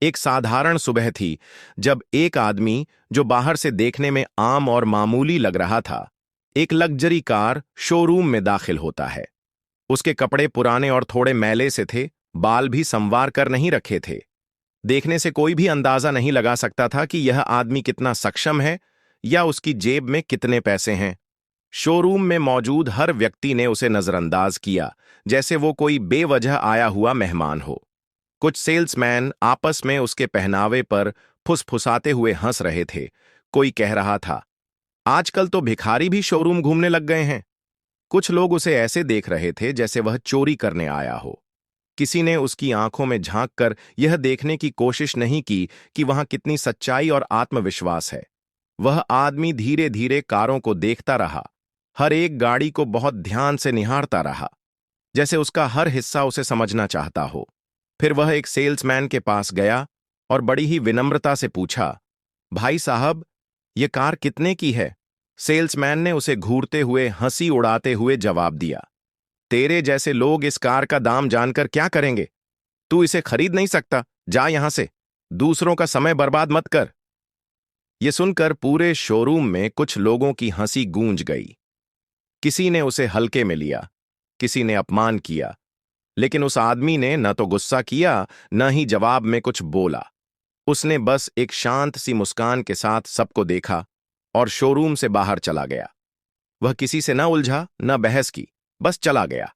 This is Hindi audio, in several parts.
एक साधारण सुबह थी जब एक आदमी जो बाहर से देखने में आम और मामूली लग रहा था, एक लग्जरी कार शोरूम में दाखिल होता है। उसके कपड़े पुराने और थोड़े मैले से थे, बाल भी संवार कर नहीं रखे थे। देखने से कोई भी अंदाजा नहीं लगा सकता था कि यह आदमी कितना सक्षम है या उसकी जेब में कितने पैसे हैं। शोरूम में मौजूद हर व्यक्ति ने उसे नजरअंदाज किया, जैसे वो कोई बेवजह आया हुआ मेहमान हो। कुछ सेल्समैन आपस में उसके पहनावे पर फुसफुसाते हुए हंस रहे थे। कोई कह रहा था, आजकल तो भिखारी भी शोरूम घूमने लग गए हैं। कुछ लोग उसे ऐसे देख रहे थे जैसे वह चोरी करने आया हो। किसी ने उसकी आंखों में झांक कर यह देखने की कोशिश नहीं की कि वहां कितनी सच्चाई और आत्मविश्वास है। वह आदमी धीरे धीरे कारों को देखता रहा, हर एक गाड़ी को बहुत ध्यान से निहारता रहा, जैसे उसका हर हिस्सा उसे समझना चाहता हो। फिर वह एक सेल्समैन के पास गया और बड़ी ही विनम्रता से पूछा, भाई साहब, ये कार कितने की है? सेल्समैन ने उसे घूरते हुए हंसी उड़ाते हुए जवाब दिया, तेरे जैसे लोग इस कार का दाम जानकर क्या करेंगे? तू इसे खरीद नहीं सकता, जा यहां से, दूसरों का समय बर्बाद मत कर। यह सुनकर पूरे शोरूम में कुछ लोगों की हंसी गूंज गई। किसी ने उसे हल्के में लिया, किसी ने अपमान किया, लेकिन उस आदमी ने न तो गुस्सा किया न ही जवाब में कुछ बोला। उसने बस एक शांत सी मुस्कान के साथ सबको देखा और शोरूम से बाहर चला गया। वह किसी से न उलझा न बहस की, बस चला गया।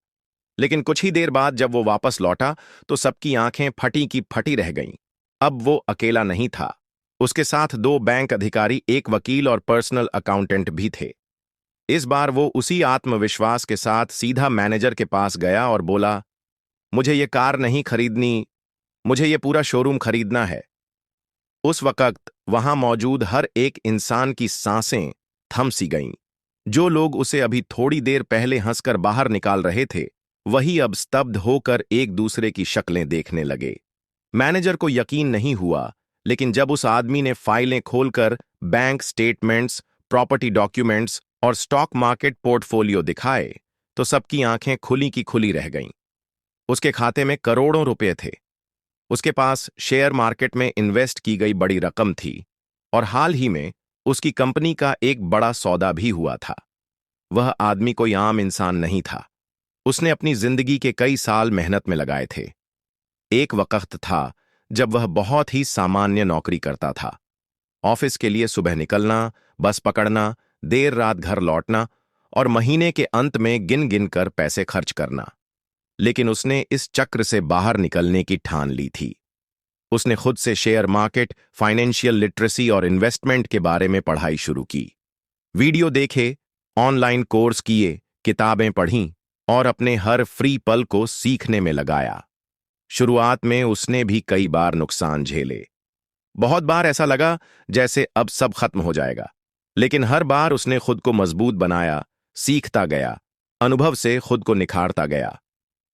लेकिन कुछ ही देर बाद जब वो वापस लौटा तो सबकी आंखें फटी की फटी रह गईं। अब वो अकेला नहीं था, उसके साथ दो बैंक अधिकारी, एक वकील और पर्सनल अकाउंटेंट भी थे। इस बार वो उसी आत्मविश्वास के साथ सीधा मैनेजर के पास गया और बोला, मुझे ये कार नहीं खरीदनी, मुझे ये पूरा शोरूम खरीदना है। उस वक्त वहां मौजूद हर एक इंसान की सांसें थम सी गईं। जो लोग उसे अभी थोड़ी देर पहले हंसकर बाहर निकाल रहे थे, वही अब स्तब्ध होकर एक दूसरे की शक्लें देखने लगे। मैनेजर को यकीन नहीं हुआ, लेकिन जब उस आदमी ने फाइलें खोलकर बैंक स्टेटमेंट्स, प्रॉपर्टी डॉक्यूमेंट्स और स्टॉक मार्केट पोर्टफोलियो दिखाए, तो सबकी आंखें खुली की खुली रह गईं। उसके खाते में करोड़ों रुपए थे। उसके पास शेयर मार्केट में इन्वेस्ट की गई बड़ी रकम थी और हाल ही में उसकी कंपनी का एक बड़ा सौदा भी हुआ था। वह आदमी कोई आम इंसान नहीं था। उसने अपनी जिंदगी के कई साल मेहनत में लगाए थे। एक वक्त था जब वह बहुत ही सामान्य नौकरी करता था। ऑफिस के लिए सुबह निकलना, बस पकड़ना, देर रात घर लौटना और महीने के अंत में गिन गिन कर पैसे खर्च करना। लेकिन उसने इस चक्र से बाहर निकलने की ठान ली थी। उसने खुद से शेयर मार्केट, फाइनेंशियल लिटरेसी और इन्वेस्टमेंट के बारे में पढ़ाई शुरू की। वीडियो देखे, ऑनलाइन कोर्स किए, किताबें पढ़ीं और अपने हर फ्री पल को सीखने में लगाया। शुरुआत में उसने भी कई बार नुकसान झेले। बहुत बार ऐसा लगा जैसे अब सब खत्म हो जाएगा, लेकिन हर बार उसने खुद को मजबूत बनाया, सीखता गया, अनुभव से खुद को निखारता गया।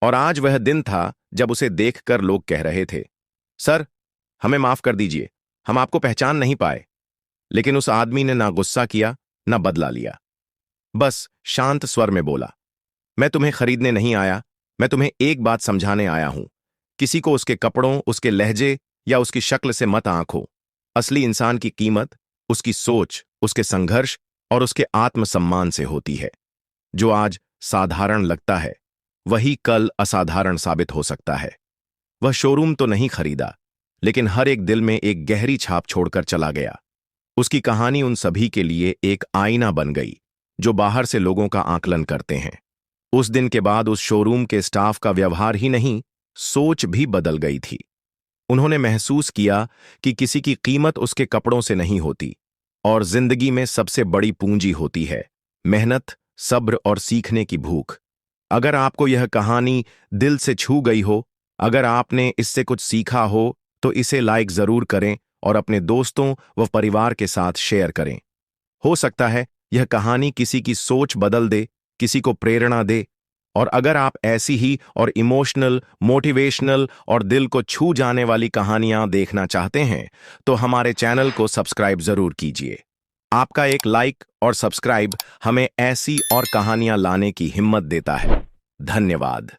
और आज वह दिन था जब उसे देखकर लोग कह रहे थे, सर, हमें माफ कर दीजिए, हम आपको पहचान नहीं पाए। लेकिन उस आदमी ने ना गुस्सा किया, ना बदला लिया। बस शांत स्वर में बोला, मैं तुम्हें खरीदने नहीं आया, मैं तुम्हें एक बात समझाने आया हूं। किसी को उसके कपड़ों, उसके लहजे या उसकी शक्ल से मत आंको। असली इंसान की कीमत उसकी सोच, उसके संघर्ष और उसके आत्मसम्मान से होती है। जो आज साधारण लगता है, वही कल असाधारण साबित हो सकता है। वह शोरूम तो नहीं खरीदा, लेकिन हर एक दिल में एक गहरी छाप छोड़कर चला गया। उसकी कहानी उन सभी के लिए एक आईना बन गई, जो बाहर से लोगों का आकलन करते हैं। उस दिन के बाद उस शोरूम के स्टाफ का व्यवहार ही नहीं, सोच भी बदल गई थी। उन्होंने महसूस किया कि किसी की कीमत उसके कपड़ों से नहीं होती और जिंदगी में सबसे बड़ी पूंजी होती है मेहनत, सब्र और सीखने की भूख। अगर आपको यह कहानी दिल से छू गई हो, अगर आपने इससे कुछ सीखा हो, तो इसे लाइक जरूर करें और अपने दोस्तों व परिवार के साथ शेयर करें। हो सकता है यह कहानी किसी की सोच बदल दे, किसी को प्रेरणा दे। और अगर आप ऐसी ही और इमोशनल, मोटिवेशनल और दिल को छू जाने वाली कहानियां देखना चाहते हैं, तो हमारे चैनल को सब्सक्राइब जरूर कीजिए। आपका एक लाइक और सब्सक्राइब हमें ऐसी और कहानियां लाने की हिम्मत देता है। धन्यवाद।